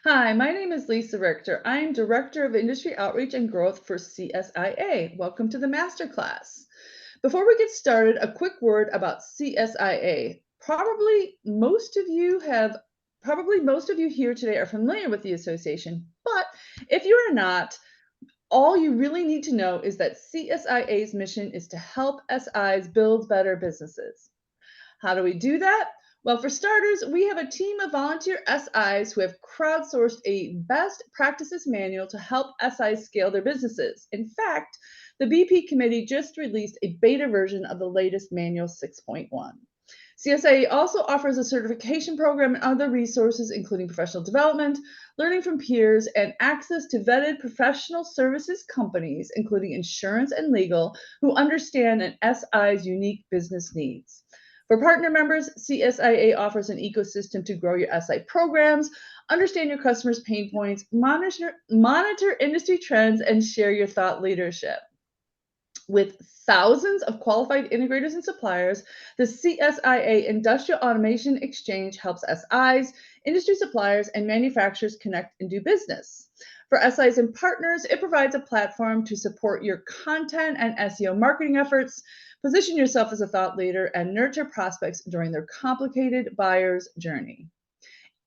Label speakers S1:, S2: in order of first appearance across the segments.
S1: Hi, my name is Lisa Richter. I'm Director of Industry Outreach and Growth for CSIA. Welcome to the Masterclass. Before we get started, a quick word about CSIA. Probably most of you here today are familiar with the association, but if you are not, all you really need to know is that CSIA's mission is to help SIs build better businesses. How do we do that? Well, for starters, we have a team of volunteer SIs who have crowdsourced a best practices manual to help SIs scale their businesses. In fact, the BP committee just released a beta version of the latest manual 6.1. CSIA also offers a certification program and other resources, including professional development, learning from peers, and access to vetted professional services companies, including insurance and legal, who understand an SI's unique business needs. For partner members, CSIA offers an ecosystem to grow your SI programs, understand your customers' pain points, monitor industry trends, and share your thought leadership. With thousands of qualified integrators and suppliers, the CSIA Industrial Automation Exchange helps SIs, industry suppliers, and manufacturers connect and do business. For SIs and partners, it provides a platform to support your content and SEO marketing efforts, position yourself as a thought leader, and nurture prospects during their complicated buyer's journey.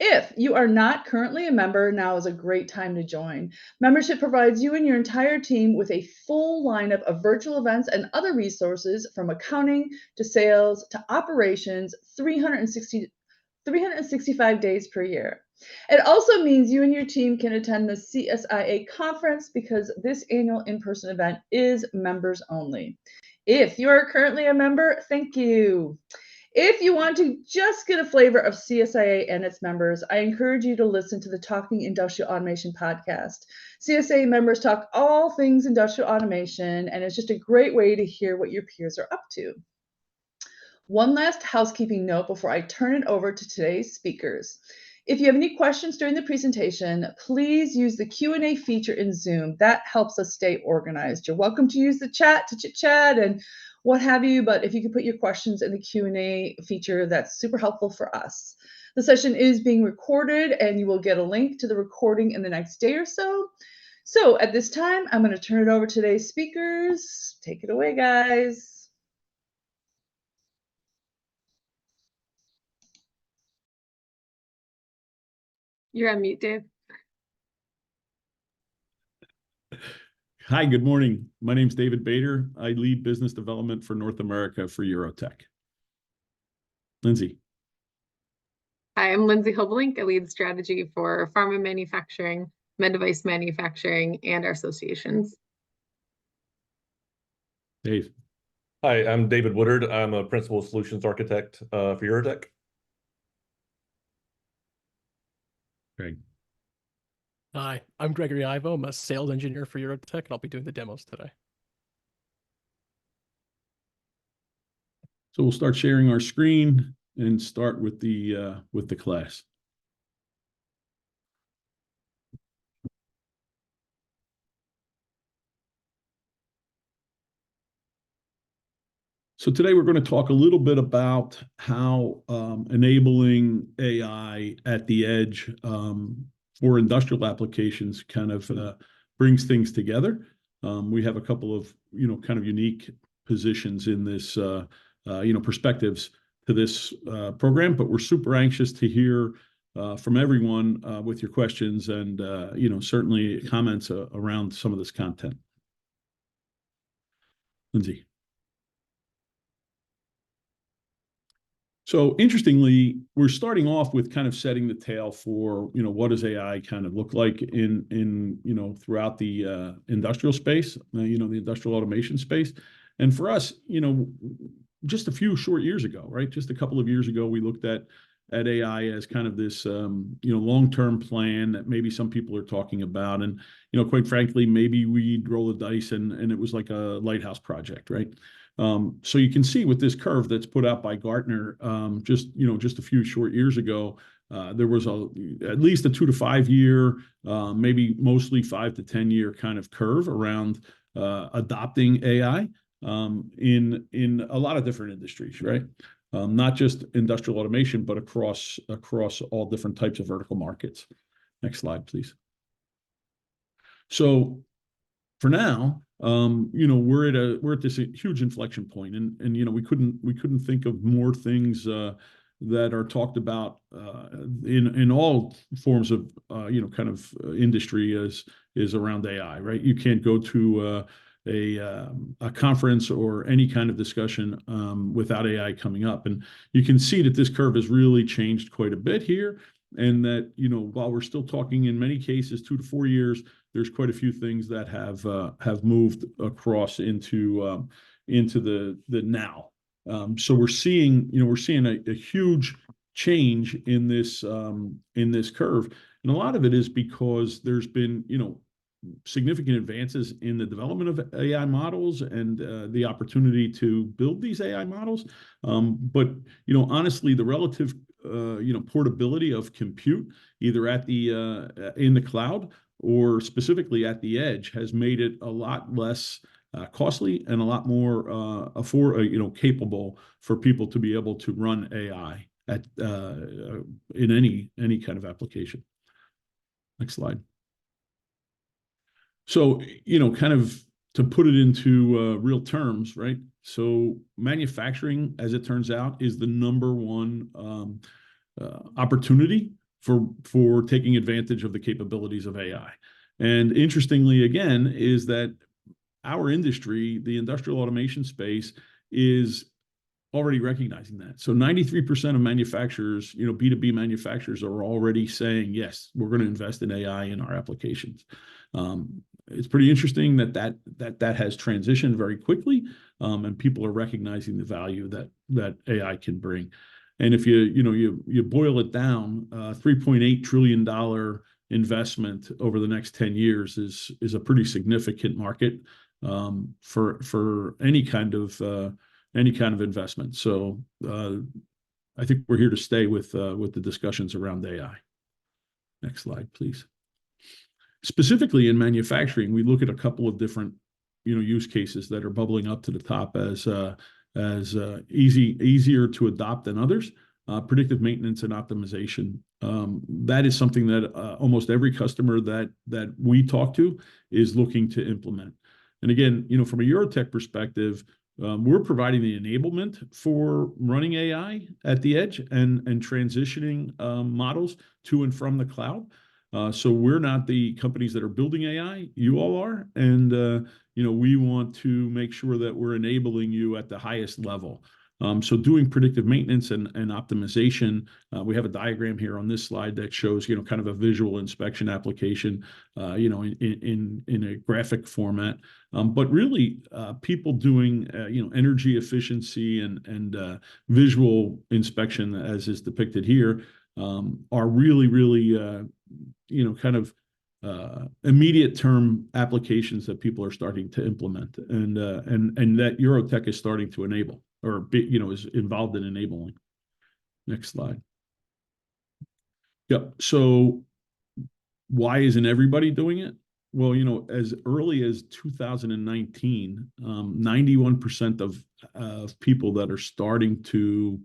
S1: If you are not currently a member, now is a great time to join. Membership provides you and your entire team with a full lineup of virtual events and other resources, from accounting to sales to operations, 365 days per year. It also means you and your team can attend the CSIA conference, because this annual in-person event is members only. If you are currently a member, thank you. If you want to just get a flavor of CSIA and its members, I encourage you to listen to the Talking Industrial Automation podcast. CSIA members talk all things industrial automation, and it's just a great way to hear what your peers are up to. One last housekeeping note before I turn it over to today's speakers. If you have any questions during the presentation, please use the Q&A feature in Zoom. That helps us stay organized. You're welcome to use the chat to chit-chat and what have you, but if you could put your questions in the Q&A feature, that's super helpful for us. The session is being recorded, and you will get a link to the recording in the next day or so. So at this time, I'm going to turn it over to today's speakers. Take it away, guys.
S2: You're on mute, Dave.
S3: Hi, good morning. My name's David Bader. I lead business development for North America for Eurotech. Lindsay.
S2: Hi, I'm Lindsay Hobelink. I lead strategy for pharma manufacturing, med device manufacturing, and our associations.
S3: Dave.
S4: Hi, I'm David Woodard. I'm a principal solutions architect for Eurotech.
S3: Greg.
S5: Hi, I'm Gregory Ivo. I'm a sales engineer for Eurotech, and I'll be doing the demos today.
S3: So we'll start sharing our screen and start with the class. So today we're going to talk a little bit about how enabling AI at the edge for industrial applications kind of brings things together. We have a couple of kind of unique positions in this perspectives to this program, but we're super anxious to hear from everyone with your questions and certainly comments around some of this content. Lindsay. So interestingly, we're starting off with kind of setting the tale for, what does AI kind of look like in throughout the industrial space, the industrial automation space. And for us, just a few short years ago, right? Just a couple of years ago, we looked at AI as kind of this, long-term plan that maybe some people are talking about. And, quite frankly, maybe we'd roll the dice and it was like a lighthouse project, right? So you can see with this curve that's put out by Gartner, just a few short years ago, there was at least a 2 to 5 year, maybe mostly 5 to 10 year kind of curve around adopting AI in a lot of different industries, right? Not just industrial automation, but across all different types of vertical markets. Next slide, please. So for now, we're at this huge inflection point, and we couldn't think of more things that are talked about in all forms of kind of industry is around AI, right? You can't go to a conference or any kind of discussion without AI coming up, and you can see that this curve has really changed quite a bit here, and that while we're still talking in many cases 2 to 4 years, there's quite a few things that have moved across into the now. So we're seeing a huge change in this curve, and a lot of it is because there's been significant advances in the development of AI models and the opportunity to build these AI models. But honestly, the relative portability of compute, either at the in the cloud or specifically at the edge, has made it a lot less costly and a lot more capable for people to be able to run AI at in any kind of application. Next slide. So kind of to put it into real terms, right? So manufacturing, as it turns out, is the number one opportunity for taking advantage of the capabilities of AI. And interestingly, again, is that our industry, the industrial automation space, is already recognizing that. So 93% of manufacturers, B2B manufacturers, are already saying, yes, we're going to invest in AI in our applications. It's pretty interesting that has transitioned very quickly, and people are recognizing the value that AI can bring. And if you boil it down, $3.8 trillion investment over the next 10 years is a pretty significant market for any kind of investment. So I think we're here to stay with the discussions around AI. Next slide, please. Specifically in manufacturing, we look at a couple of different use cases that are bubbling up to the top as easier to adopt than others. Predictive maintenance and optimization. That is something that almost every customer that we talk to is looking to implement. And again, from a Eurotech perspective, we're providing the enablement for running AI at the edge and transitioning models to and from the cloud. So we're not the companies that are building AI, you all are, and we want to make sure that we're enabling you at the highest level. So doing predictive maintenance and optimization, we have a diagram here on this slide that shows kind of a visual inspection application, in a graphic format. But really, people doing energy efficiency and visual inspection, as is depicted here, are really kind of immediate term applications that people are starting to implement, and that Eurotech is starting to enable, or is involved in enabling. Next slide. Yep. So why isn't everybody doing it? Well, as early as 2019, 91% of people that are starting to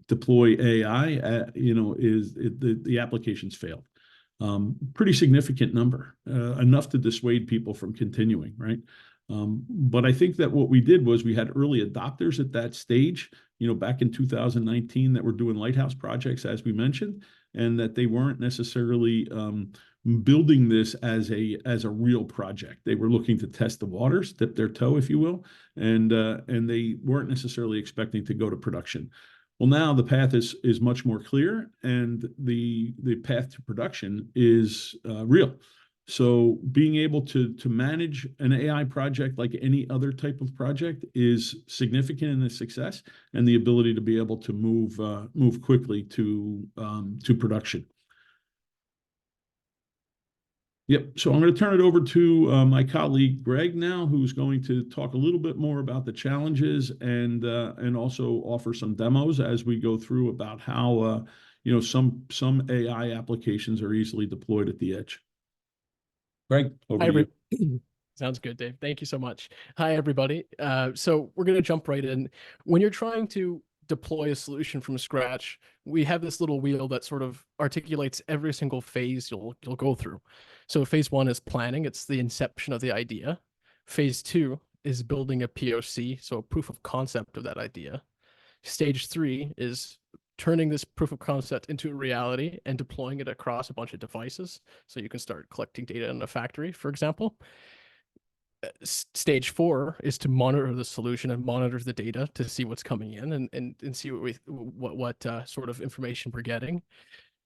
S3: deploy AI, the applications failed. Pretty significant number, enough to dissuade people from continuing, right? But I think that what we did was we had early adopters at that stage, back in 2019, that were doing lighthouse projects, as we mentioned, and that they weren't necessarily building this as a real project. They were looking to test the waters, dip their toe, if you will, and they weren't necessarily expecting to go to production. Well, now the path is much more clear, and the path to production is real. So being able to manage an AI project like any other type of project is significant in a success, and the ability to be able to move quickly to production. Yep. So I'm going to turn it over to my colleague Greg now, who's going to talk a little bit more about the challenges and also offer some demos as we go through about how some AI applications are easily deployed at the edge. Greg, over to you.
S5: Sounds good, Dave. Thank you so much. Hi, everybody. So we're going to jump right in. When you're trying to deploy a solution from scratch, we have this little wheel that sort of articulates every single phase you'll go through. So phase 1 is planning. It's the inception of the idea. Phase 2 is building a POC, so a proof of concept of that idea. Stage 3 is turning this proof of concept into a reality and deploying it across a bunch of devices. So you can start collecting data in a factory, for example. Stage 4 is to monitor the solution and monitor the data to see what's coming in and see what sort of information we're getting.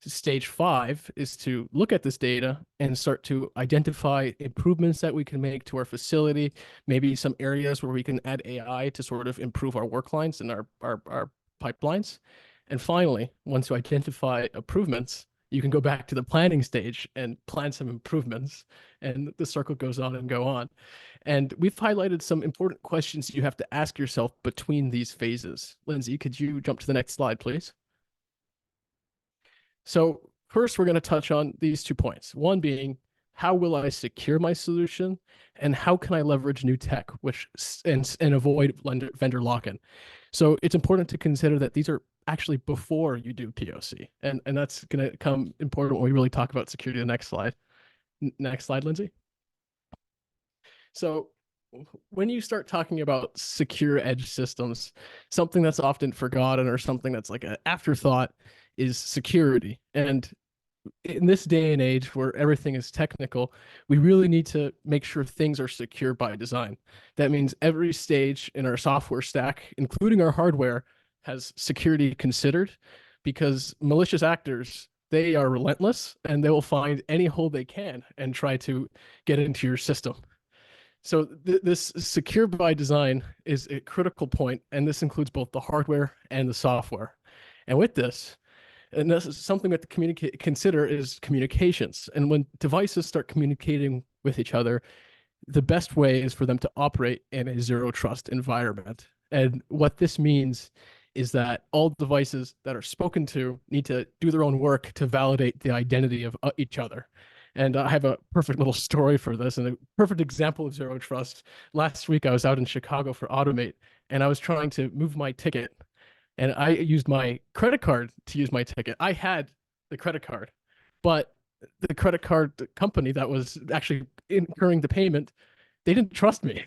S5: Stage 5 is to look at this data and start to identify improvements that we can make to our facility, maybe some areas where we can add AI to sort of improve our work lines and our pipelines. And finally, once you identify improvements, you can go back to the planning stage and plan some improvements, and the circle goes on and go on. And we've highlighted some important questions you have to ask yourself between these phases. Lindsay, could you jump to the next slide, please? So first, we're going to touch on these 2 points. One being, how will I secure my solution, and how can I leverage new tech, and avoid vendor lock-in? So it's important to consider that these are actually before you do POC, and that's going to come important when we really talk about security. The next slide. Next slide, Lindsay. So when you start talking about secure edge systems, something that's often forgotten or something that's like an afterthought is security. And in this day and age where everything is technical, we really need to make sure things are secure by design. That means every stage in our software stack, including our hardware, has security considered, because malicious actors, they are relentless and they will find any hole they can and try to get into your system. So this secure by design is a critical point, and this includes both the hardware and the software. And with this, and this is something that to consider is communications. And when devices start communicating with each other, the best way is for them to operate in a zero trust environment. And what this means is that all devices that are spoken to need to do their own work to validate the identity of each other. And I have a perfect little story for this and a perfect example of zero trust. Last week, I was out in Chicago for Automate, and I was trying to move my ticket, and I used my credit card to use my ticket. I had the credit card, but the credit card company that was actually incurring the payment, they didn't trust me.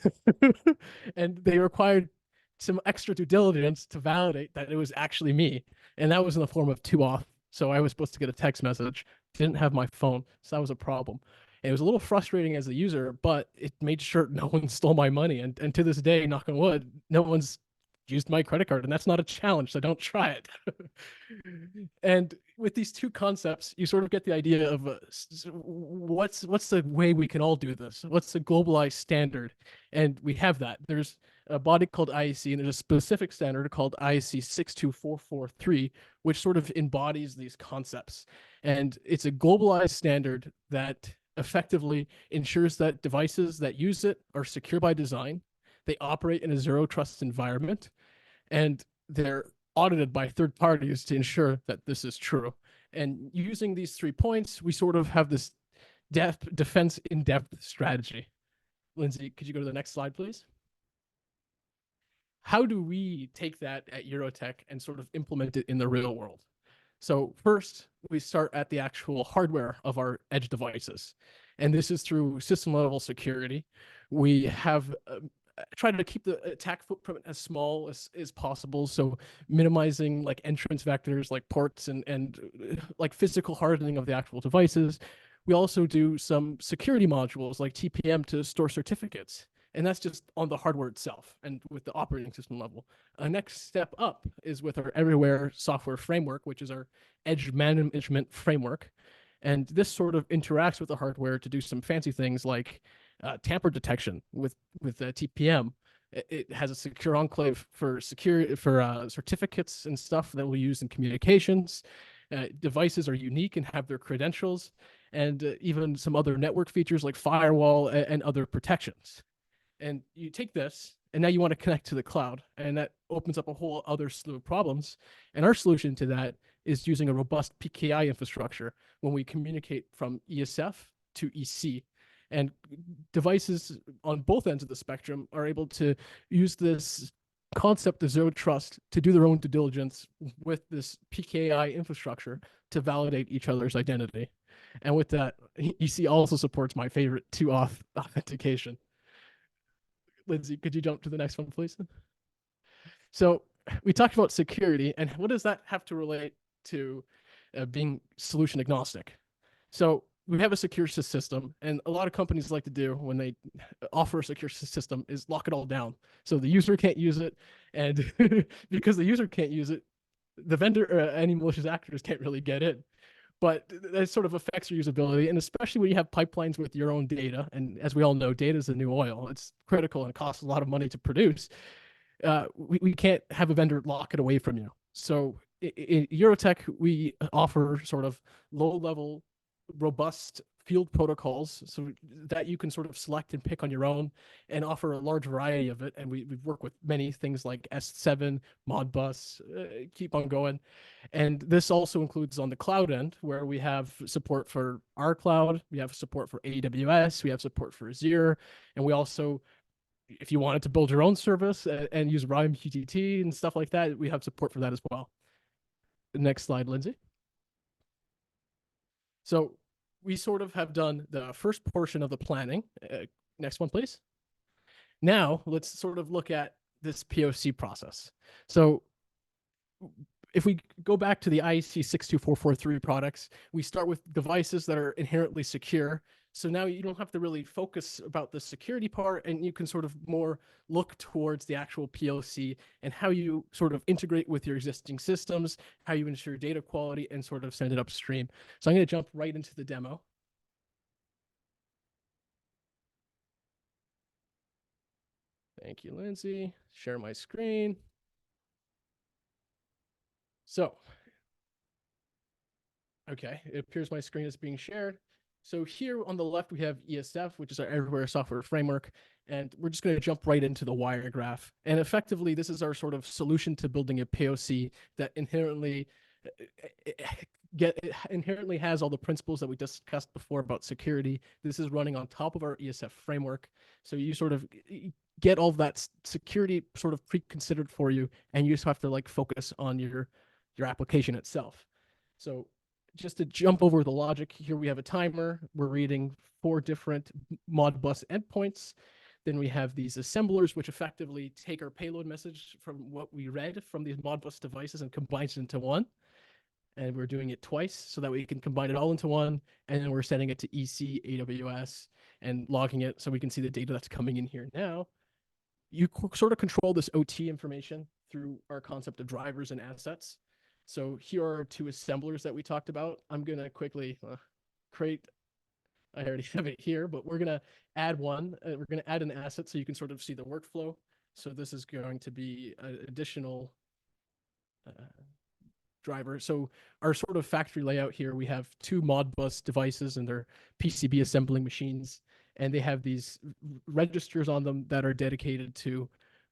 S5: And they required some extra due diligence to validate that it was actually me. And that was in the form of 2auth. So I was supposed to get a text message, didn't have my phone. So that was a problem. And it was a little frustrating as a user, but it made sure no one stole my money. And to this day, knock on wood, no one's used my credit card, and that's not a challenge, so don't try it. And with these 2 concepts, you sort of get the idea of what's the way we can all do this? What's the globalized standard? And we have that. There's a body called IEC, and there's a specific standard called IEC 62443, which sort of embodies these concepts. And it's a globalized standard that effectively ensures that devices that use it are secure by design. They operate in a zero trust environment, and they're audited by third parties to ensure that this is true. And using these 3 points, we sort of have this defense in-depth strategy. Lindsay, could you go to the next slide, please? How do we take that at Eurotech and sort of implement it in the real world? So first, we start at the actual hardware of our edge devices. And this is through system level security. We have try to keep the attack footprint as small as possible. So minimizing like entrance vectors, like ports and like physical hardening of the actual devices. We also do some security modules like TPM to store certificates. And that's just on the hardware itself and with the operating system level. A next step up is with our Everywhere software framework, which is our edge management framework. And this sort of interacts with the hardware to do some fancy things like tamper detection with TPM. It has a secure enclave for certificates and stuff that we'll use in communications. Devices are unique and have their credentials, and even some other network features like firewall and other protections. And you take this, and now you want to connect to the cloud, and that opens up a whole other slew of problems. And our solution to that is using a robust PKI infrastructure when we communicate from ESF to EC. And devices on both ends of the spectrum are able to use this concept of zero trust to do their own due diligence with this PKI infrastructure to validate each other's identity. And with that, EC also supports my favorite two-auth authentication. Lindsay, could you jump to the next one, please? So we talked about security, and what does that have to relate to being solution agnostic? So we have a secure system, and a lot of companies like to do when they offer a secure system is lock it all down. So the user can't use it, and because the user can't use it, the vendor or any malicious actors can't really get in. But that sort of affects your usability, and especially when you have pipelines with your own data. And as we all know, data is the new oil. It's critical and it costs a lot of money to produce. We can't have a vendor lock it away from you. So in Eurotech, we offer sort of low-level, robust field protocols so that you can sort of select and pick on your own and offer a large variety of it. And we work with many things like S7, Modbus, keep on going. And this also includes on the cloud end, where we have support for our cloud, we have support for AWS, we have support for Azure, and we also, if you wanted to build your own service and use RIME QTT and stuff like that, we have support for that as well. Next slide, Lindsay. So we sort of have done the first portion of the planning. Next one, please. Now let's sort of look at this POC process. So if we go back to the IEC 62443 products, we start with devices that are inherently secure. So now you don't have to really focus about the security part, and you can sort of more look towards the actual POC and how you sort of integrate with your existing systems, how you ensure data quality, and sort of send it upstream. So I'm going to jump right into the demo. Thank you, Lindsay. Share my screen. So, okay, it appears my screen is being shared. So here on the left, we have ESF, which is our Everywhere Software Framework, and we're just going to jump right into the wire graph. And effectively, this is our sort of solution to building a POC that inherently has all the principles that we discussed before about security. This is running on top of our ESF framework. So you sort of get all of that security sort of pre-considered for you, and you just have to like focus on your application itself. So just to jump over the logic, here we have a timer. We're reading 4 different Modbus endpoints. Then we have these assemblers, which effectively take our payload message from what we read from these Modbus devices and combines it into one. And we're doing it twice so that we can combine it all into one. And then we're sending it to EC, AWS, and logging it so we can see the data that's coming in here now. You sort of control this OT information through our concept of drivers and assets. So here are 2 assemblers that we talked about. I'm going to quickly create, I already have it here, but we're going to add one. We're going to add an asset so you can sort of see the workflow. So this is going to be an additional driver. So our sort of factory layout here, we have 2 Modbus devices and they're PCB assembling machines. And they have these registers on them that are dedicated to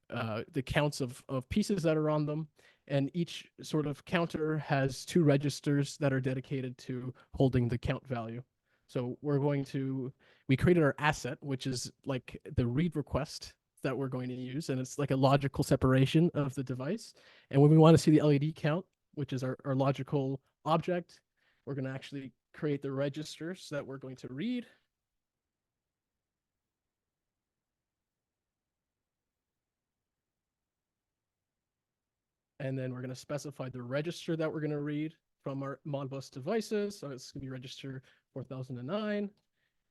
S5: the counts of pieces that are on them. And each sort of counter has 2 registers that are dedicated to holding the count value. So we created our asset, which is like the read request that we're going to use. And it's like a logical separation of the device. And when we want to see the LED count, which is our logical object, we're going to actually create the registers that we're going to read. And then we're going to specify the register that we're going to read from our Modbus devices. So it's going to be register 4009,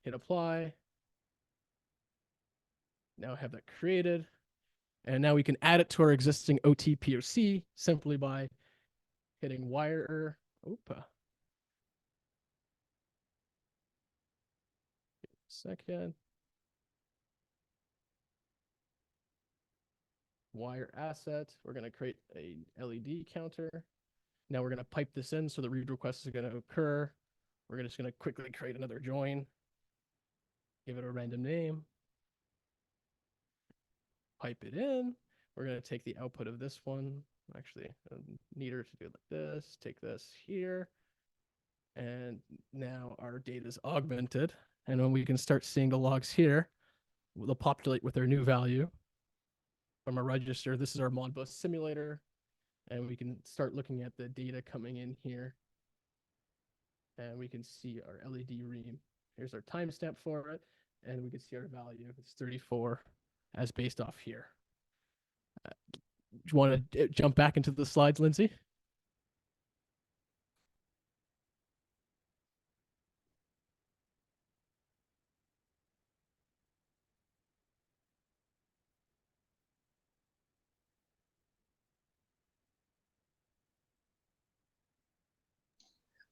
S5: hit apply. Now I have that created. And now we can add it to our existing OT POC simply by hitting wire. Second. Wire asset. We're going to create a LED counter. Now we're going to pipe this in so the read request is going to occur. We're just going to quickly create another join. Give it a random name. Pipe it in. We're going to take the output of this one. Actually, neater to do it like this. Take this here. And now our data is augmented. And when we can start seeing the logs here, they'll populate with their new value. from a register. This is our Modbus simulator, and we can start looking at the data coming in here. And we can see our LED ream. Here's our timestamp for it, and we can see our value. It's 34 as based off here. Do you want to jump back into the slides, Lindsay?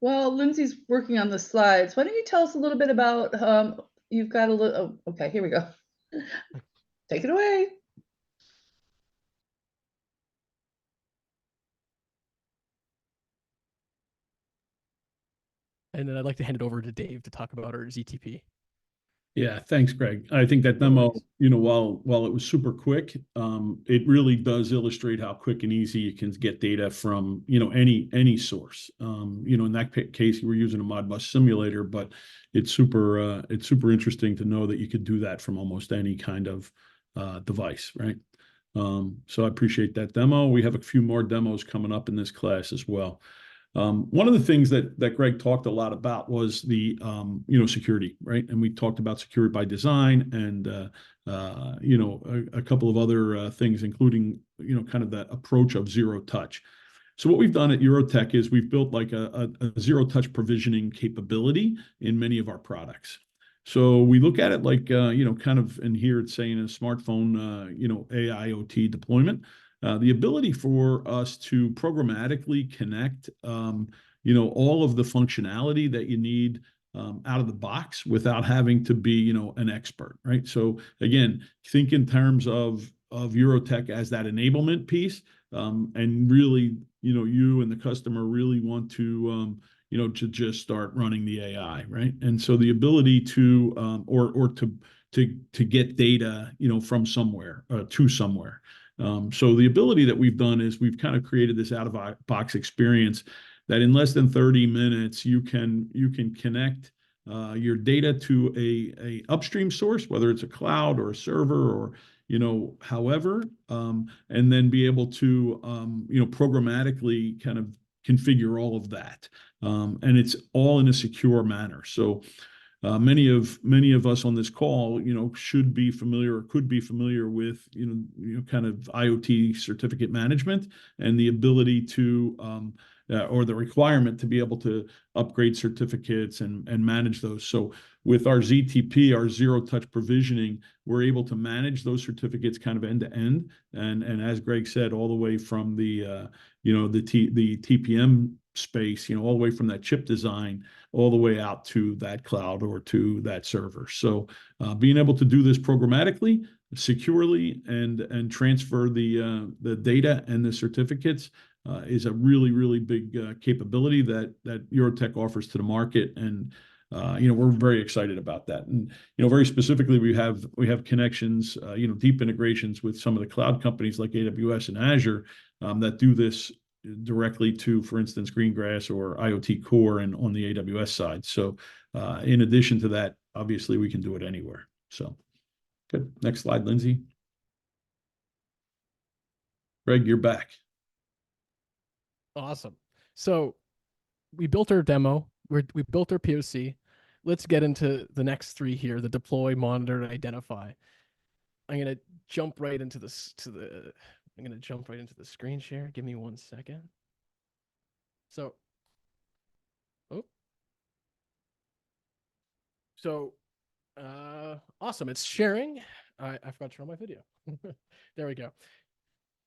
S1: Well, Lindsay's working on the slides. Why don't you tell us a little bit about, you've got a little, oh, okay, here we go. Take it away.
S5: And then I'd like to hand it over to Dave to talk about our ZTP.
S3: Yeah, thanks, Greg. I think that
S5: No
S3: demo,
S5: worries.
S3: while it was super quick, it really does illustrate how quick and easy you can get data from, any source. In that case, we're using a Modbus simulator, but it's super interesting to know that you could do that from almost any kind of device, right? So I appreciate that demo. We have a few more demos coming up in this class as well. One of the things that Greg talked a lot about was the security, right? And we talked about security by design and a couple of other things, including kind of that approach of zero touch. So what we've done at Eurotech is we've built like a zero touch provisioning capability in many of our products. So we look at it like kind of, and here it's saying a smartphone AIoT deployment. The ability for us to programmatically connect, all of the functionality that you need out of the box without having to be, an expert, right? So again, think in terms of Eurotech as that enablement piece, and really, you and the customer really want to, to just start running the AI, right? And so the ability to, or to get data, from somewhere to somewhere. So the ability that we've done is we've kind of created this out of box experience that in less than 30 minutes you can connect your data to a upstream source, whether it's a cloud or a server or however, and then be able to programmatically kind of configure all of that, and it's all in a secure manner. So many of us on this call, should be familiar or could be familiar with, kind of IoT certificate management and the ability to, or the requirement to be able to upgrade certificates and manage those. So with our ZTP, our zero touch provisioning, we're able to manage those certificates kind of end to end. And as Greg said, all the way from the TPM space, all the way from that chip design all the way out to that cloud or to that server. So being able to do this programmatically, securely, and transfer the data and the certificates is a really, really big capability that Eurotech offers to the market. And we're very excited about that. And very specifically, we have connections, deep integrations with some of the cloud companies like AWS and Azure that do this directly to, for instance, Greengrass or IoT Core and on the AWS side. So in addition to that, obviously we can do it anywhere. So good. Next slide, Lindsay. Greg, you're back.
S5: Awesome. So we built our demo. We built our POC. Let's get into the next three here: the deploy, monitor, and identify. I'm gonna jump right into this I'm gonna jump right into the screen share. Give me 1 second. So, awesome. It's sharing. I forgot to turn on my video. There we go.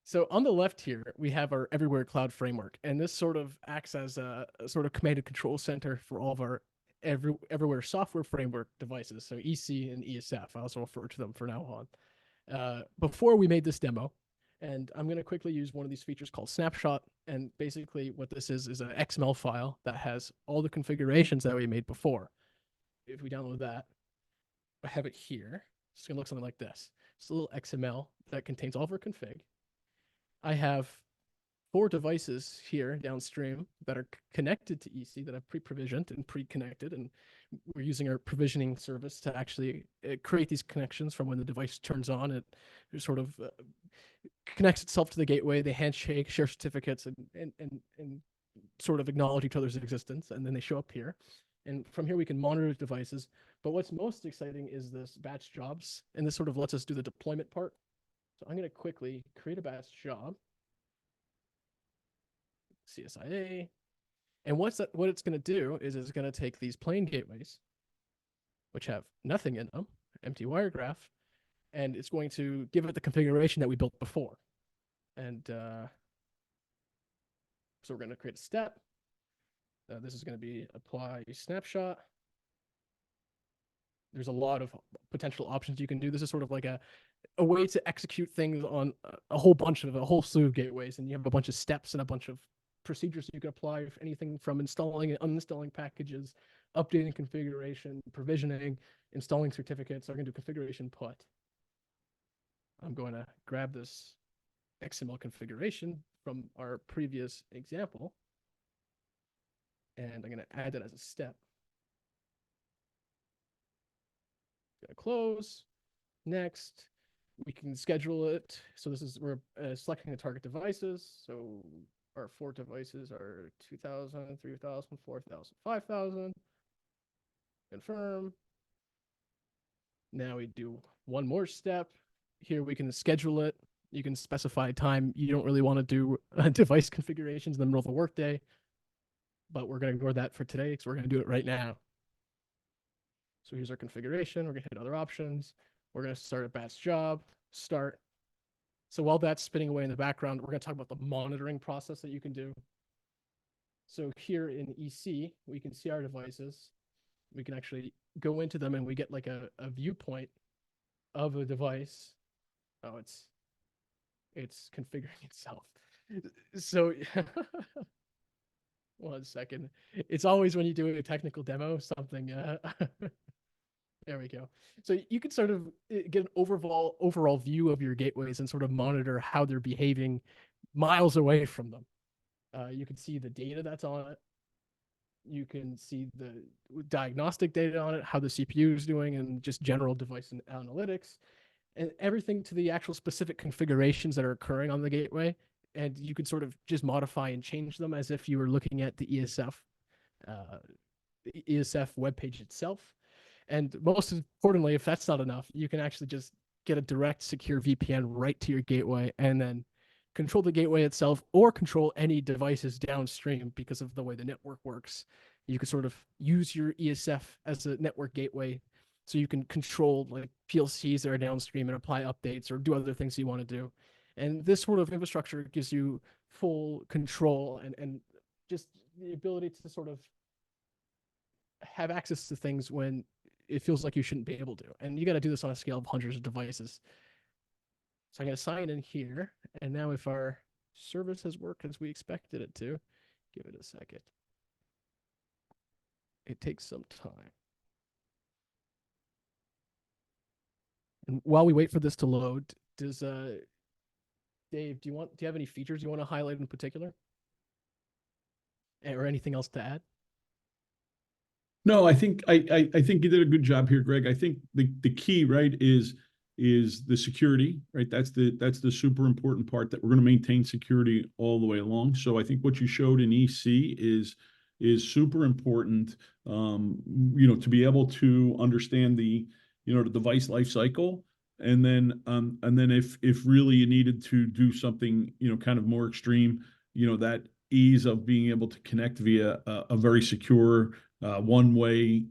S5: So on the left here, we have our Everywhere Cloud Framework, and this sort of acts as a sort of command and control center for all of our Everywhere Software Framework devices, so EC and ESF. I also refer to them from now on. Before we made this demo, and I'm going to quickly use one of these features called Snapshot, and basically what this is an XML file that has all the configurations that we made before. If we download that, I have it here. It's going to look something like this. It's a little XML that contains all of our config. I have 4 devices here downstream that are connected to EC that I've pre-provisioned and pre-connected, and we're using our provisioning service to actually create these connections from when the device turns on. It sort of connects itself to the gateway. They handshake, share certificates, and sort of acknowledge each other's existence, and then they show up here. And from here, we can monitor devices. But what's most exciting is this batch jobs, and this sort of lets us do the deployment part. So I'm going to quickly create a batch job, CSIA, and what it's going to do is it's going to take these plain gateways, which have nothing in them, empty wire graph, and it's going to give it the configuration that we built before. And so we're going to create a step. This is going to be apply snapshot. There's a lot of potential options you can do. This is sort of like a way to execute things on a whole slew of gateways, and you have a bunch of steps and a bunch of procedures you can apply, anything from installing and uninstalling packages, updating configuration, provisioning, installing certificates. So I'm going to do configuration put. I'm going to grab this XML configuration from our previous example, and I'm going to add that as a step. Going to close. Next, we can schedule it. So this is, we're selecting the target devices. So our 4 devices are 2,000, 3,000, 4,000, 5,000. Confirm. Now we do one more step. Here we can schedule it. You can specify time. You don't really want to do device configurations in the middle of the workday, but we're going to ignore that for today because we're going to do it right now. So here's our configuration. We're going to hit other options. We're going to start a batch job, start. So while that's spinning away in the background, we're going to talk about the monitoring process that you can do. So here in EC, we can see our devices. We can actually go into them and we get like a viewpoint of a device. Oh, it's configuring itself. So one second. It's always when you do a technical demo, something there we go. So you can sort of get an overall view of your gateways and sort of monitor how they're behaving miles away from them. You can see the data that's on it. You can see the diagnostic data on it, how the CPU is doing, and just general device and analytics, and everything to the actual specific configurations that are occurring on the gateway. And you can sort of just modify and change them as if you were looking at the ESF webpage itself. And most importantly, if that's not enough, you can actually just get a direct secure VPN right to your gateway and then control the gateway itself or control any devices downstream because of the way the network works. You can sort of use your ESF as a network gateway so you can control like PLCs that are downstream and apply updates or do other things you want to do. And this sort of infrastructure gives you full control and just the ability to sort of have access to things when it feels like you shouldn't be able to. And you got to do this on a scale of hundreds of devices. So I'm going to sign in here. And now if our service has worked as we expected it to, give it a second. It takes some time. And while we wait for this to load, does Dave, do you have any features you want to highlight in particular? Or anything else to add?
S3: No, I think I think you did a good job here, Greg. I think the key, right, is the security, right? That's the super important part, that we're going to maintain security all the way along. So I think what you showed in EC is super important, to be able to understand the device life cycle. And then if really you needed to do something, kind of more extreme, that ease of being able to connect via a very secure one-way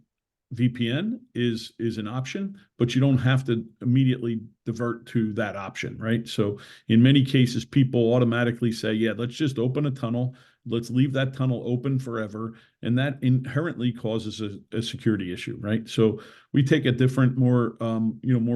S3: VPN is an option, but you don't have to immediately divert to that option, right? So in many cases, people automatically say, yeah, let's just open a tunnel. Let's leave that tunnel open forever. And that inherently causes a security issue, right? So we take a different, more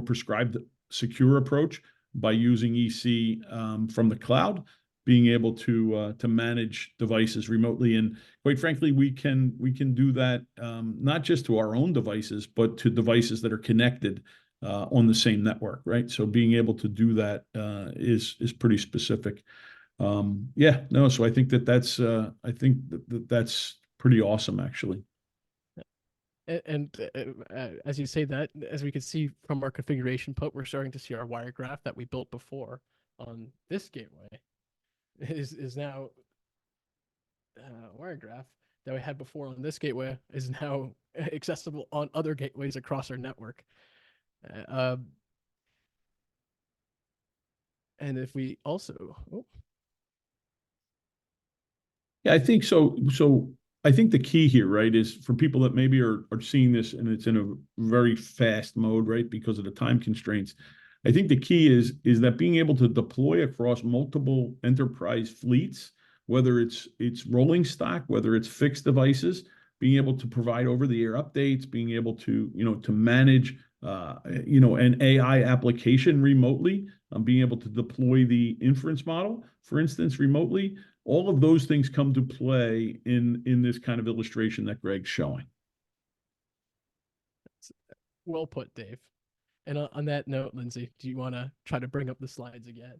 S3: prescribed secure approach by using EC from the cloud, being able to manage devices remotely. And quite frankly, we can do that not just to our own devices, but to devices that are connected on the same network, right? So being able to do that is pretty specific. Yeah, no, so I think that's pretty awesome, actually.
S5: As you say that, as we can see from our configuration put, we're starting to see our wire graph that we built before on this gateway is now wire graph that we had before on this gateway is now accessible on other gateways across our network. And if we also,
S3: Yeah, I think so. So I think the key here, right, is for people that maybe are seeing this and it's in a very fast mode, right, because of the time constraints. I think the key is that being able to deploy across multiple enterprise fleets, whether it's rolling stock, whether it's fixed devices, being able to provide over-the-air updates, being able to, to manage, an AI application remotely, being able to deploy the inference model, for instance, remotely. All of those things come to play in this kind of illustration that Greg's showing.
S5: well put, Dave. And on that note, Lindsay, do you want to try to bring up the slides again?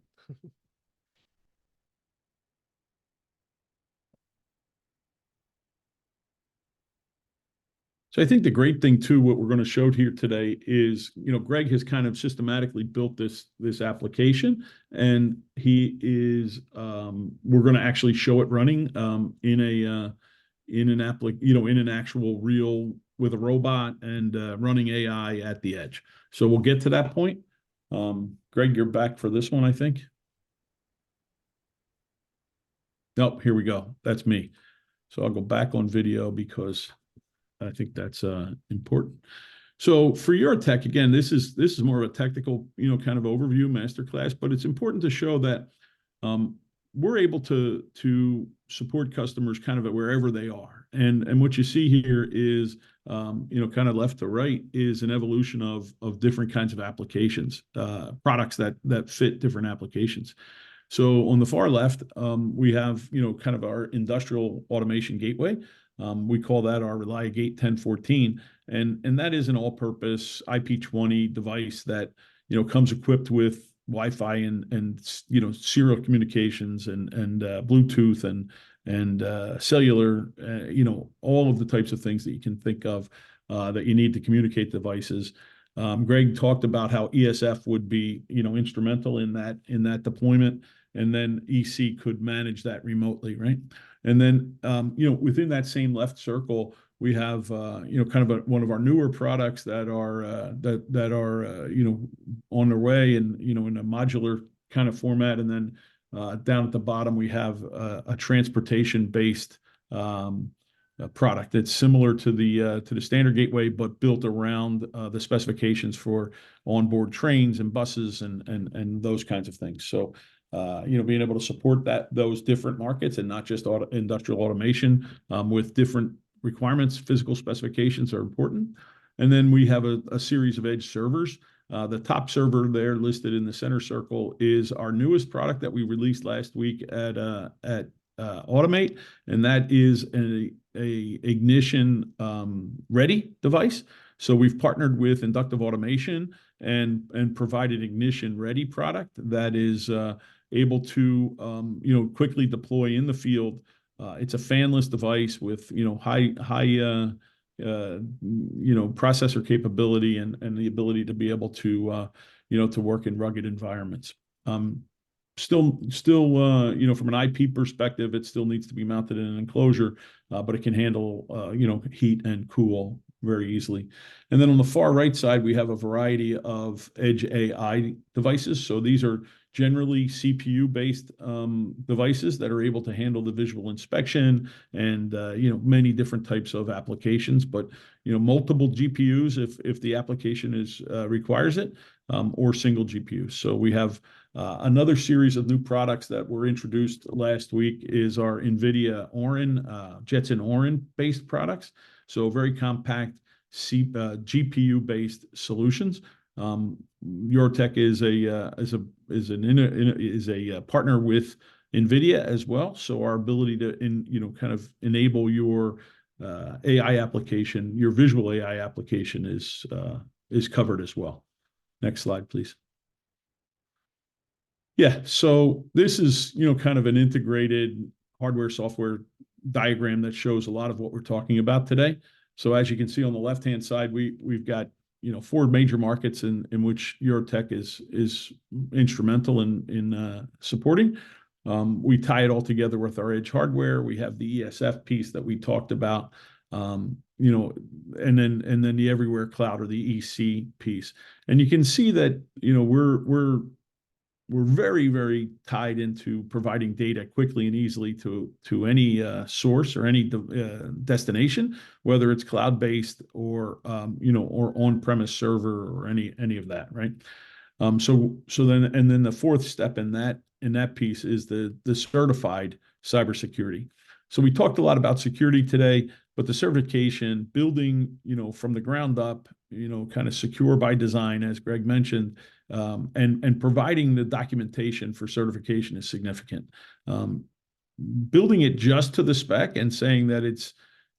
S3: So I think the great thing too, what we're going to show here today is, Greg has kind of systematically built this application, and he is we're going to actually show it running in an actual real with a robot and running AI at the edge. So we'll get to that point. Greg, you're back for this one, I think. Nope, here we go. That's me. So I'll go back on video because I think that's important. So for your tech, again, this is more of a technical, kind of overview masterclass, but it's important to show that we're able to support customers kind of at wherever they are. And what you see here is, kind of left to right is an evolution of different kinds of applications, products that fit different applications. So on the far left, we have, kind of our industrial automation gateway. We call that our ReliaGate 1014, and that is an all-purpose IP20 device that comes equipped with Wi-Fi and serial communications and Bluetooth and cellular, all of the types of things that you can think of that you need to communicate devices. Greg talked about how ESF would be instrumental in that deployment, and then EC could manage that remotely, right? And then, within that same left circle, we have, kind of one of our newer products that are on their way and, in a modular kind of format. And then down at the bottom, we have a transportation-based product that's similar to the standard gateway, but built around the specifications for onboard trains and buses and those kinds of things. So, being able to support those different markets and not just industrial automation with different requirements, physical specifications are important. And then we have a series of edge servers. The top server there listed in the center circle is our newest product that we released last week at Automate, and that is a ignition ready device. So we've partnered with Inductive Automation and provided ignition ready product that is able to quickly deploy in the field. It's a fanless device with high processor capability and the ability to be able to to work in rugged environments. Still, from an IP perspective, it still needs to be mounted in an enclosure, but it can handle heat and cool very easily. And then on the far right side, we have a variety of edge AI devices. So these are generally CPU-based devices that are able to handle the visual inspection and many different types of applications, but multiple GPUs if the application requires it, or single GPUs. So we have another series of new products that were introduced last week is our NVIDIA Orin, Jetson Orin-based products. So very compact GPU-based solutions. YourTech is a partner with NVIDIA as well. So our ability to kind of enable your AI application, your visual AI application is covered as well. Next slide, please. Yeah, so this is, kind of an integrated hardware software diagram that shows a lot of what we're talking about today. So as you can see on the left-hand side, we've got, four major markets in which Eurotech is instrumental in supporting. We tie it all together with our edge hardware. We have the ESF piece that we talked about, and then the everywhere cloud, or the EC piece. And you can see that, we're very, very tied into providing data quickly and easily to any source or any destination, whether it's cloud-based or or on-premise server or any of that, right? Then the fourth step in that piece is the certified cybersecurity. So we talked a lot about security today, but the certification, building, from the ground up, kind of secure by design, as Greg mentioned, and providing the documentation for certification is significant. Building it just to the spec and saying that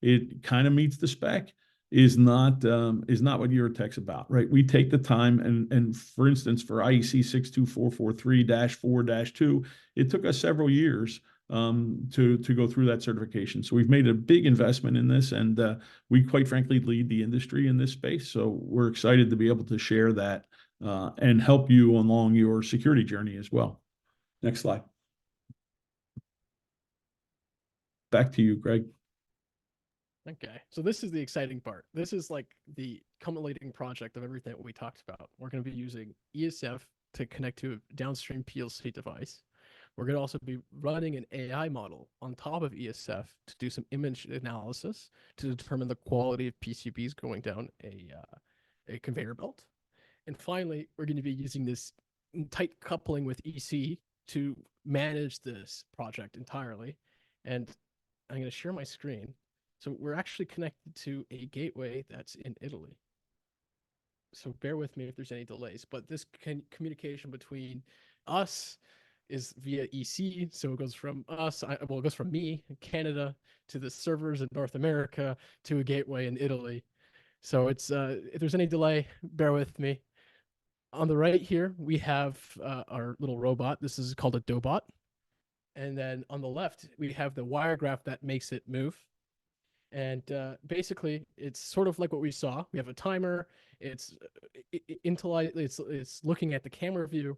S3: it kind of meets the spec is not what Eurotech's about, right? We take the time, and for instance, for IEC 62443-4-2, it took us several years to go through that certification. So we've made a big investment in this, and we quite frankly lead the industry in this space. So we're excited to be able to share that and help you along your security journey as well. Next slide. Back to you, Greg.
S5: Okay, so this is the exciting part. This is like the culminating project of everything we talked about. We're going to be using ESF to connect to a downstream PLC device. We're going to also be running an AI model on top of ESF to do some image analysis to determine the quality of PCBs going down a conveyor belt. And finally, we're going to be using this tight coupling with EC to manage this project entirely. And I'm going to share my screen. So we're actually connected to a gateway that's in Italy. So bear with me if there's any delays, but this communication between us is via EC. So it goes from us, it goes from me in Canada to the servers in North America to a gateway in Italy. So it's if there's any delay, bear with me. On the right here, we have our little robot. This is called a Dobot. And then on the left, we have the wire graph that makes it move. And basically, it's sort of like what we saw. We have a timer. It's looking at the camera view,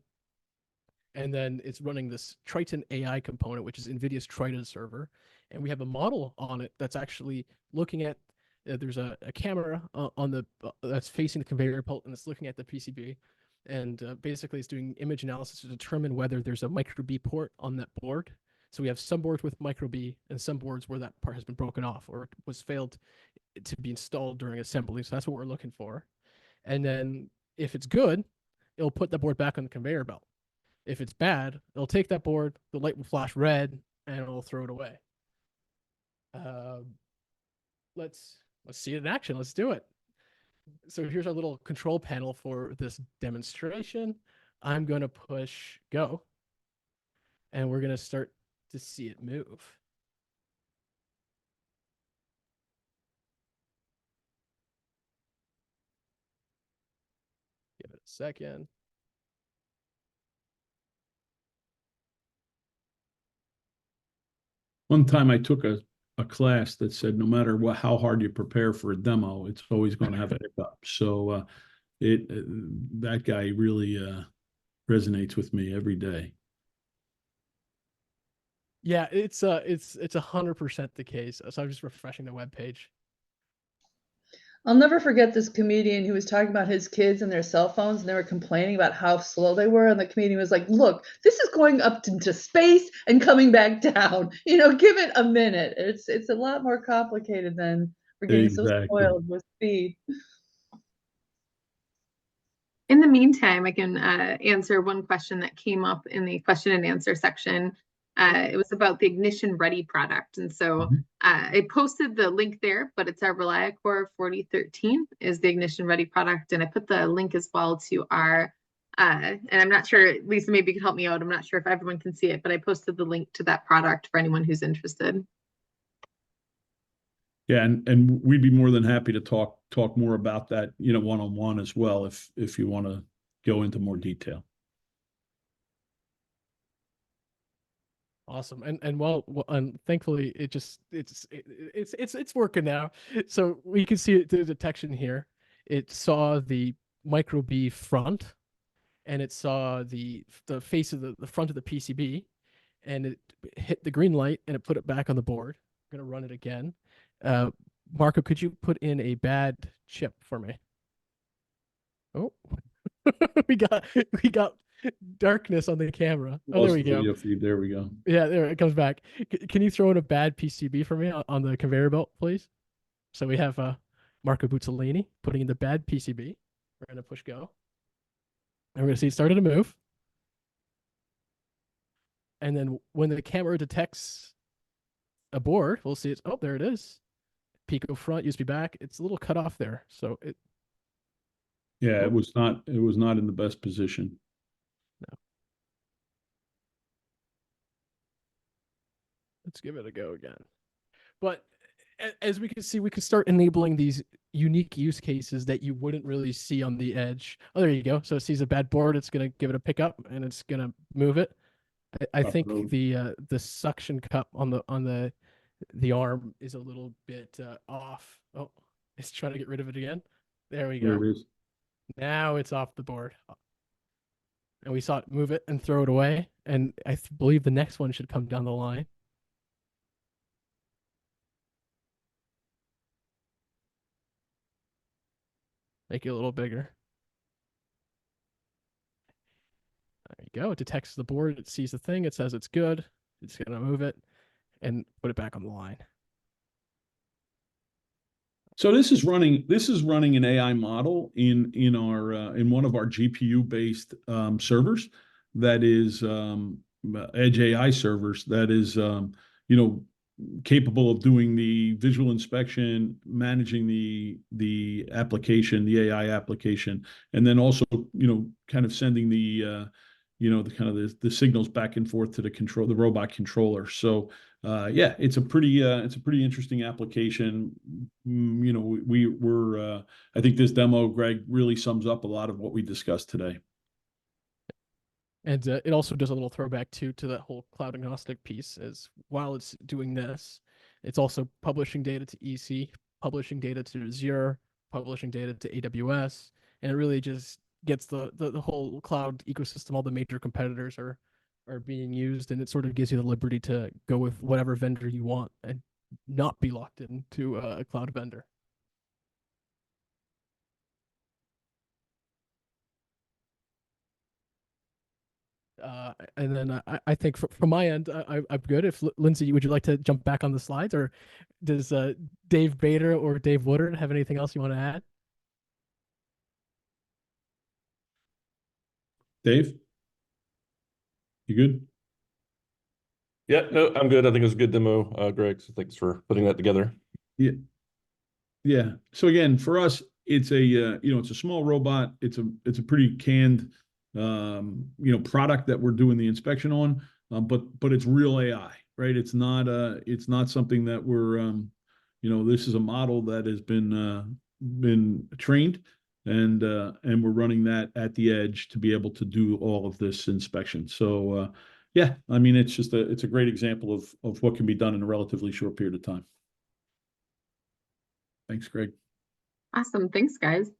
S5: and then it's running this Triton AI component, which is NVIDIA's Triton server. And we have a model on it that's actually looking at. There's a camera on the that's facing the conveyor belt, and it's looking at the PCB. And basically, it's doing image analysis to determine whether there's a micro B port on that board. So we have some boards with micro B and some boards where that part has been broken off or was failed to be installed during assembly. So that's what we're looking for. And then if it's good, it'll put that board back on the conveyor belt. If it's bad, it'll take that board, the light will flash red, and it'll throw it away. Let's see it in action. Let's do it. So here's our little control panel for this demonstration. I'm going to push go, and we're going to start to see it move. Give it a second.
S3: One time I took a class that said no matter how hard you prepare for a demo, it's always going to have a hiccup. So that guy really resonates with me every day.
S5: Yeah, it's 100% the case. So I'm just refreshing the webpage.
S1: I'll never forget this comedian who was talking about his kids and their cell phones, and they were complaining about how slow they were. And the comedian was like, look, this is going up into space and coming back down. Give it a minute. It's a lot more complicated than we're getting so spoiled with speed.
S2: In the meantime, I can answer one question that came up in the question and answer section. It was about the Ignition Ready product. And so I posted the link there, but it's our ReliaCore 4013 is the Ignition Ready product. And I put the link as well to our, and I'm not sure, Lisa, maybe you could help me out. I'm not sure if everyone can see it, but I posted the link to that product for anyone who's interested.
S3: Yeah, and we'd be more than happy to talk more about that, one-on-one as well, if you want to go into more detail.
S5: Awesome. And thankfully it's working now. So we can see it, the detection here. It saw the micro B front, and it saw the face of the front of the PCB, and it hit the green light and it put it back on the board. I'm gonna run it again. Marco, could you put in a bad chip for me? Oh, we got darkness on the camera. Oh, there
S3: Lost
S5: we
S3: the
S5: go.
S3: video feed. There we go.
S5: Yeah, there it comes back. Can you throw in a bad PCB for me on the conveyor belt, please? So we have Marco Buzzolini putting in the bad PCB. We're gonna push go. And we're gonna see it started to move. And then when the camera detects a board, we'll see it's, oh, there it is. Pico front, USB back. It's a little cut off there. So it,
S3: Yeah, it was not in the best position.
S5: no. Let's give it a go again. But as we can see, we can start enabling these unique use cases that you wouldn't really see on the edge. Oh, there you go. So it sees a bad board, it's going to give it a pickup and it's going to move it. I think the suction cup on the arm is a little bit off. Oh, it's trying to get rid of it again. There we go.
S3: There it is.
S5: Now it's off the board. And we saw it move it and throw it away. And I believe the next one should come down the line. Make it a little bigger. There you go. It detects the board. It sees the thing. It says it's good. It's going to move it and put it back on the line.
S3: So this is running an AI model in our in one of our GPU based servers that is edge AI servers that is capable of doing the visual inspection, managing the application, the AI application, and then also kind of sending the the signals back and forth to the robot controller. So yeah, it's a pretty interesting application. I think this demo, Greg, really sums up a lot of what we discussed today.
S5: And it also does a little throwback to that whole cloud agnostic piece. As while it's doing this, it's also publishing data to EC, publishing data to Azure, publishing data to AWS, and it really just gets the whole cloud ecosystem. All the major competitors are being used, and it sort of gives you the liberty to go with whatever vendor you want and not be locked into a cloud vendor. And then I think from my end, I'm good. If Lindsay, would you like to jump back on the slides, or does Dave Bader or Dave Woodard have anything else you want to add?
S3: Dave, you good?
S4: Yeah, no, I'm good. I think it was a good demo, Greg. So thanks for putting that together.
S3: Yeah. So again, for us, it's a it's a small robot. It's a pretty canned product that we're doing the inspection on, but it's real AI, right? It's not something that we're this is a model that has been trained, and we're running that at the edge to be able to do all of this inspection. So yeah, I mean, it's a great example of what can be done in a relatively short period of time. Thanks, Greg.
S2: Awesome. Thanks, guys.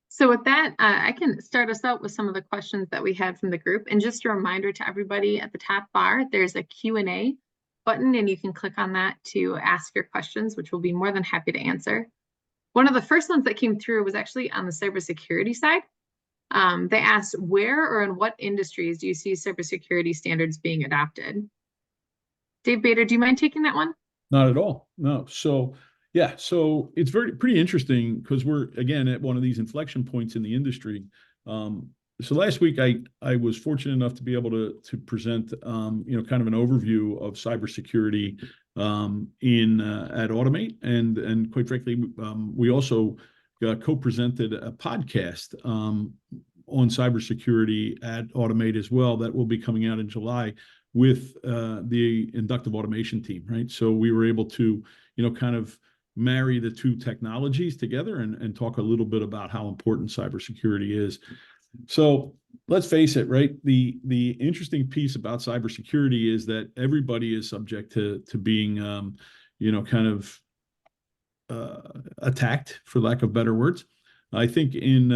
S2: So with that, I can start us out with some of the questions that we had from the group. And just a reminder to everybody, at the top bar, there's a Q&A button, and you can click on that to ask your questions, which we'll be more than happy to answer. One of the first ones that came through was actually on the cybersecurity side. They asked, where or in what industries do you see cybersecurity standards being adopted? Dave Bader, do you mind taking that one?
S3: Not at all. No. So yeah, so it's pretty interesting because we're again at one of these inflection points in the industry. So last week I was fortunate enough to be able to present kind of an overview of cybersecurity at Automate, and quite frankly we also co-presented a podcast on cybersecurity at Automate as well that will be coming out in July with the inductive automation team, right? So we were able to kind of marry the two technologies together and talk a little bit about how important cybersecurity is. So let's face it, right? The interesting piece about cybersecurity is that everybody is subject to being, kind of attacked, for lack of better words. I think in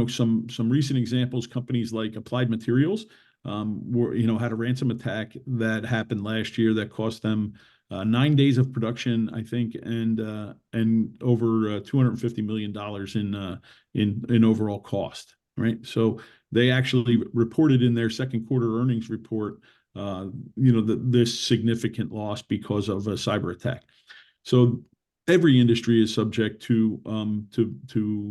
S3: some recent examples, companies like Applied Materials had a ransom attack that happened last year that cost them 9 days of production, I think, and over $250 million in overall cost. Right, so they actually reported in their second quarter earnings report, this significant loss because of a cyber attack. So every industry is subject to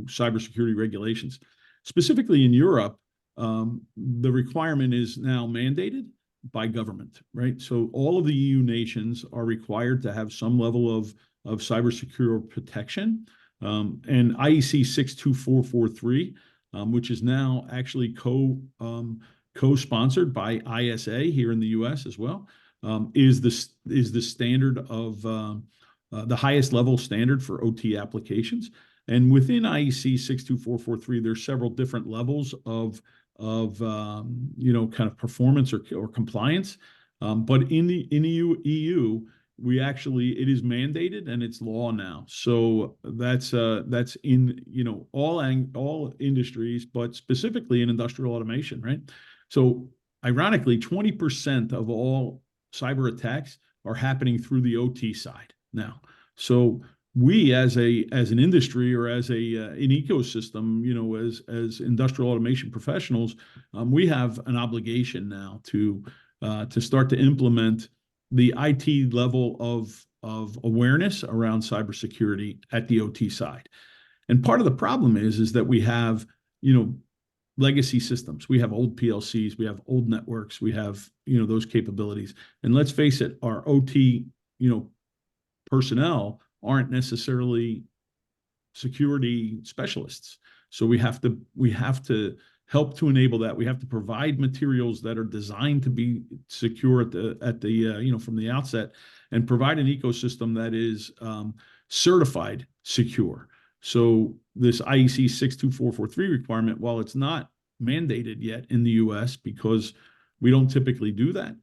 S3: cybersecurity regulations. Specifically in Europe, the requirement is now mandated by government, right? So all of the EU nations are required to have some level of cybersecurity protection. And IEC 62443, which is now actually co-sponsored by ISA here in the US as well, is the standard of the highest level standard for OT applications. And within IEC 62443, there's several different levels of kind of performance or compliance. But in the EU, it is mandated and it's law now. So that's in all industries, but specifically in industrial automation, right? So ironically, 20% of all cyber attacks are happening through the OT side now. So we as an industry or as an ecosystem, as industrial automation professionals, we have an obligation now to start to implement the IT level of awareness around cybersecurity at the OT side. And part of the problem is that we have, legacy systems. We have old PLCs, we have old networks, we have, those capabilities. And let's face it, our OT, personnel aren't necessarily security specialists. So we have to help to enable that. We have to provide materials that are designed to be secure at the from the outset, and provide an ecosystem that is certified secure. So this IEC 62443 requirement, while it's not mandated yet in the US because we don't typically do that,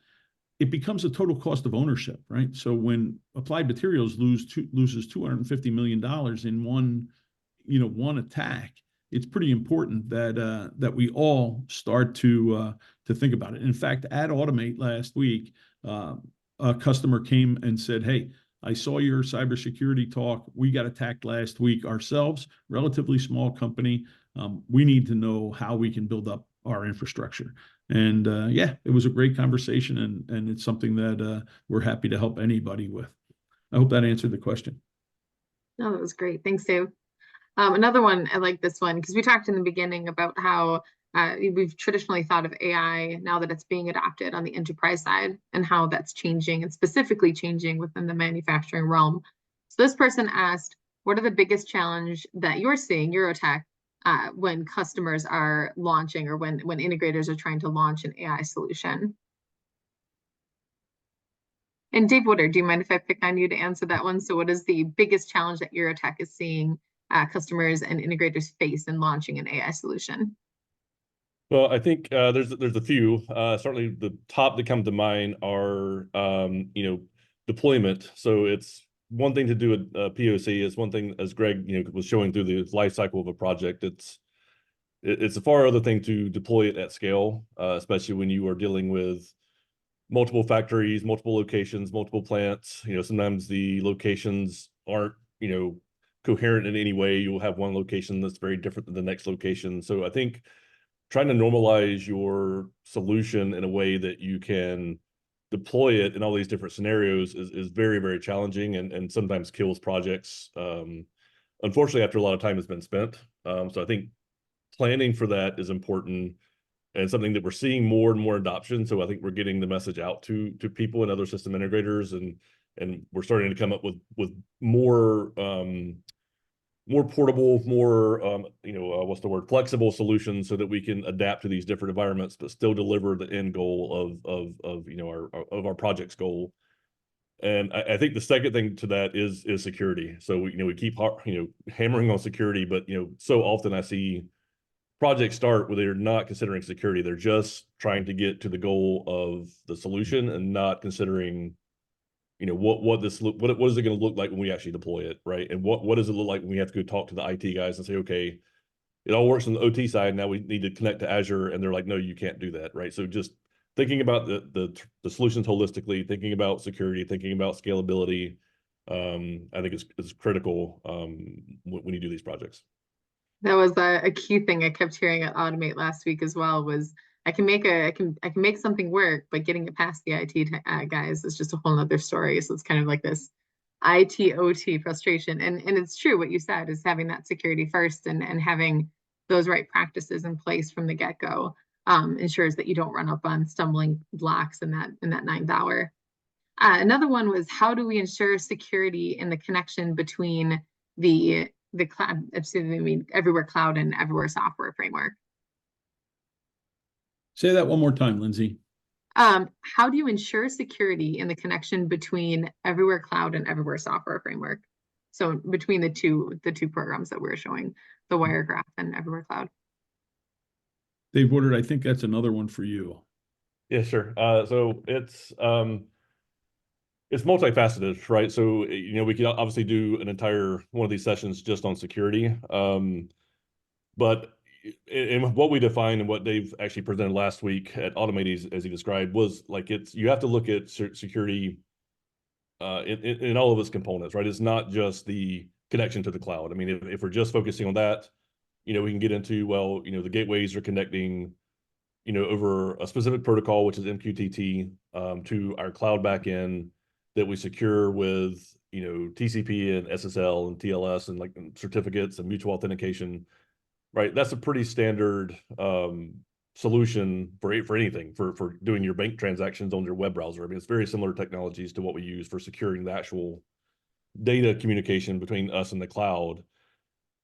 S3: it becomes a total cost of ownership, right? So when Applied Materials loses $250 million in one attack, it's pretty important that we all start to think about it. In fact, at Automate last week, a customer came and said, "Hey, I saw your cybersecurity talk. We got attacked last week ourselves, relatively small company. We need to know how we can build up our infrastructure." And it was a great conversation, and it's something that we're happy to help anybody with. I hope that answered the question.
S2: No, that was great. Thanks, Dave. Another one, I like this one because we talked in the beginning about how we've traditionally thought of AI now that it's being adopted on the enterprise side and how that's changing, and specifically changing within the manufacturing realm. So this person asked, what are the biggest challenge that you're seeing, Eurotech, when customers are launching or when integrators are trying to launch an AI solution? And Dave Woodard, do you mind if I pick on you to answer that one? So what is the biggest challenge that Eurotech is seeing customers and integrators face in launching an AI solution?
S4: Well, I think there's a few. Certainly the top that come to mind are deployment. So it's one thing to do a POC. It's one thing, as Greg was showing through the life cycle of a project. It's a far other thing to deploy it at scale, especially when you are dealing with multiple factories, multiple locations, multiple plants. Sometimes the locations aren't coherent in any way. You'll have one location that's very different than the next location. So I think trying to normalize your solution in a way that you can deploy it in all these different scenarios is very, very challenging, and sometimes kills projects. Unfortunately, after a lot of time has been spent. So I think planning for that is important, and something that we're seeing more and more adoption. So I think we're getting the message out to people and other system integrators, and we're starting to come up with more portable, more flexible solutions, so that we can adapt to these different environments, but still deliver the end goal of our project's goal. And I think the second thing to that is security. So we keep hammering on security, but so often I see projects start where they're not considering security. They're just trying to get to the goal of the solution and not considering, you know, what is it going to look like when we actually deploy it, right? And what does it look like when we have to go talk to the IT guys and say, okay, it all works on the OT side. Now we need to connect to Azure, and they're like, no, you can't do that, right? So just thinking about the solutions holistically, thinking about security, thinking about scalability, I think is critical when you do these projects.
S2: That was a key thing I kept hearing at Automate last week as well, was I can make something work, but getting it past the IT guys is just a whole nother story. So it's kind of like this IT OT frustration. And it's true what you said, is having that security first and having those right practices in place from the get-go ensures that you don't run up on stumbling blocks in that ninth hour. Another one was, how do we ensure security in the connection between the cloud, everywhere cloud and everywhere software framework?
S3: Say that one more time, Lindsay.
S2: How do you ensure security in the connection between everywhere cloud and everywhere software framework? So between the two programs that we're showing, the Wiregraph and Everywhere Cloud.
S3: Dave Woodard, I think that's another one for you.
S4: Yeah, sure. So it's multifaceted, right? So, you know, we could obviously do an entire one of these sessions just on security. But and what we defined and what Dave actually presented last week at Automate, as he described, was like, you have to look at security in all of its components, right? It's not just the connection to the cloud. I mean, if we're just focusing on that, you know, we can get into, well, you know, the gateways are connecting, you know, over a specific protocol, which is MQTT, to our cloud backend that we secure with, you know, TCP and SSL and TLS and like certificates and mutual authentication, right? That's a pretty standard solution for anything, for doing your bank transactions on your web browser. I mean, it's very similar technologies to what we use for securing the actual data communication between us and the cloud.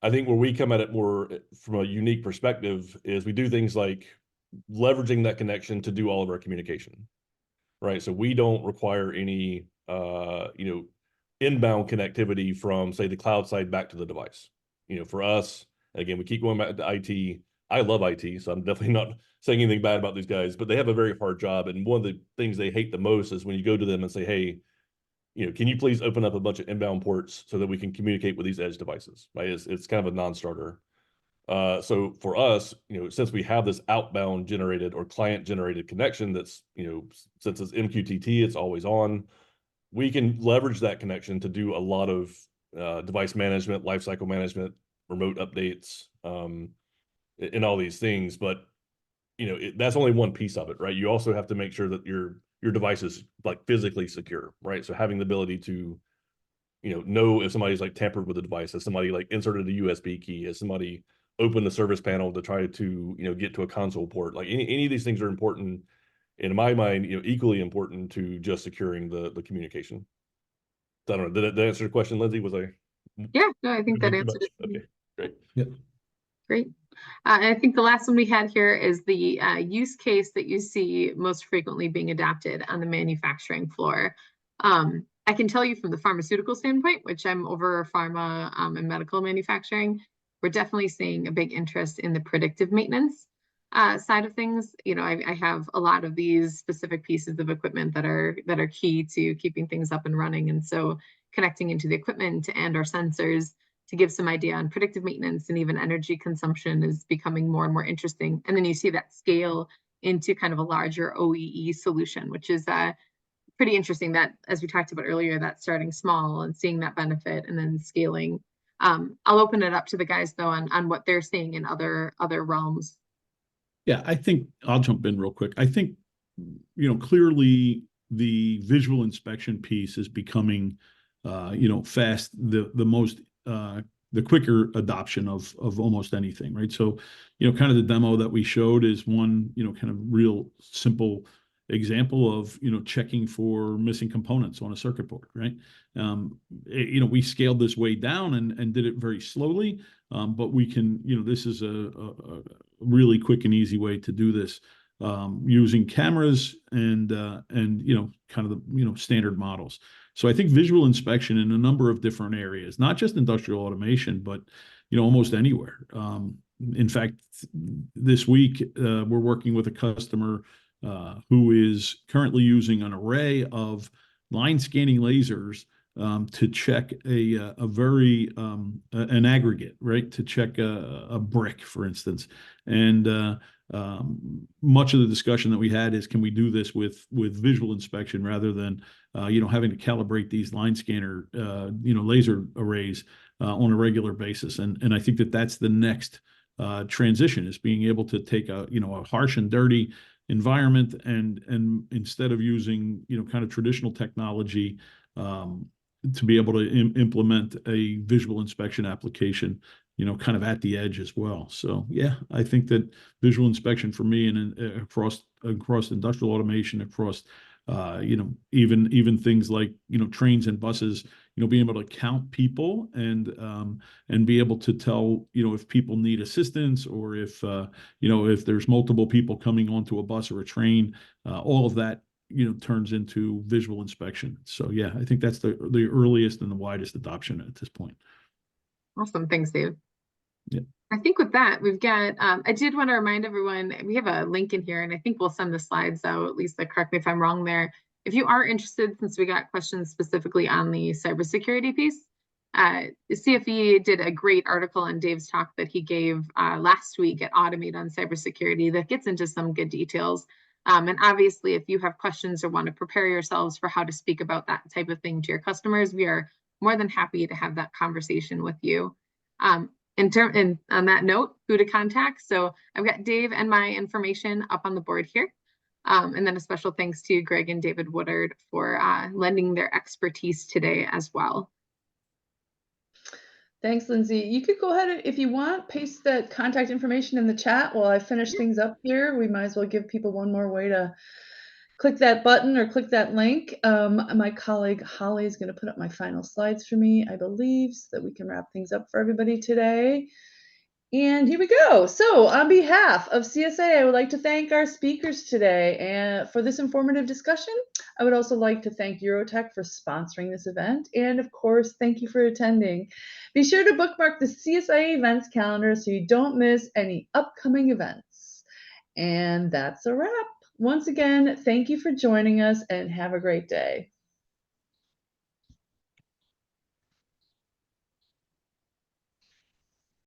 S4: I think where we come at it more from a unique perspective is we do things like leveraging that connection to do all of our communication, right? So we don't require any, you know, inbound connectivity from, say, the cloud side back to the device. You know, for us, again, we keep going back to IT. I love IT, so I'm definitely not saying anything bad about these guys, but they have a very hard job. And one of the things they hate the most is when you go to them and say, hey, you know, can you please open up a bunch of inbound ports so that we can communicate with these edge devices, right? It's kind of a non-starter. So for us, you know, since we have this outbound generated or client generated connection that's, you know, since it's MQTT, it's always on, we can leverage that connection to do a lot of device management, lifecycle management, remote updates, and all these things. But, you know, that's only one piece of it, right? You also have to make sure that your device is like physically secure, right? So having the ability to, you know if somebody's like tampered with the device, has somebody like inserted a USB key, has somebody opened the service panel to try to, you know, get to a console port. Like any of these things are important, in my mind, you know, equally important to just securing the communication. So I don't know, did that answer the question, Lindsay? Was I?
S2: Yeah, no, I think that answered it.
S4: Okay, great.
S3: Yep.
S2: Great. And I think the last one we had here is the use case that you see most frequently being adapted on the manufacturing floor. I can tell you from the pharmaceutical standpoint, which I'm over pharma and medical manufacturing, we're definitely seeing a big interest in the predictive maintenance side of things. You know, I have a lot of these specific pieces of equipment that are key to keeping things up and running. And so connecting into the equipment and our sensors to give some idea on predictive maintenance and even energy consumption is becoming more and more interesting. And then you see that scale into kind of a larger OEE solution, which is pretty interesting, that, as we talked about earlier, that starting small and seeing that benefit and then scaling. I'll open it up to the guys though on what they're seeing in other realms.
S3: Yeah, I think I'll jump in real quick. I think, you know, clearly the visual inspection piece is becoming, you know, fast, the most, the quicker adoption of almost anything, right? So, you know, kind of the demo that we showed is one, you know, kind of real simple example of, you know, checking for missing components on a circuit board, right? You know, we scaled this way down and did it very slowly, but we can, you know, this is a really quick and easy way to do this using cameras and you know, kind of the, you know, standard models. So I think visual inspection in a number of different areas, not just industrial automation, but, you know, almost anywhere. in fact, this week we're working with a customer who is currently using an array of line scanning lasers to check an aggregate, right? To check a brick, for instance. And much of the discussion that we had is, can we do this with visual inspection rather than having to calibrate these line scanner laser arrays on a regular basis. And I think that that's the next transition, is being able to take a harsh and dirty environment and instead of using kind of traditional technology, to be able to implement a visual inspection application kind of at the edge as well. So yeah, I think that visual inspection for me and across industrial automation, across even things like trains and buses, being able to count people and be able to tell if people need assistance, or if if there's multiple people coming onto a bus or a train, all of that turns into visual inspection. So yeah, I think that's the earliest and the widest adoption at this point.
S2: Awesome. Thanks, Dave.
S3: Yeah.
S2: I think with that, we've got, I did want to remind everyone, we have a link in here, and I think we'll send the slides out. Lisa, correct me if I'm wrong there. If you are interested, since we got questions specifically on the cybersecurity piece, the CFE did a great article on Dave's talk that he gave last week at Automate on cybersecurity that gets into some good details. And obviously, if you have questions or want to prepare yourselves for how to speak about that type of thing to your customers, we are more than happy to have that conversation with you. And on that note, who to contact. So I've got Dave and my information up on the board here. And then a special thanks to Greg and David Woodard for lending their expertise today as well.
S1: Thanks, Lindsay. You could go ahead, if you want, paste that contact information in the chat while I finish things up here. We might as well give people one more way to click that button or click that link. My colleague Holly is going to put up my final slides for me, I believe, so that we can wrap things up for everybody today. And here we go. So on behalf of CSIA, I would like to thank our speakers today and for this informative discussion. I would also like to thank Eurotech for sponsoring this event. And of course, thank you for attending. Be sure to bookmark the CSIA events calendar so you don't miss any upcoming events. And that's a wrap. Once again, thank you for joining us and have a great day.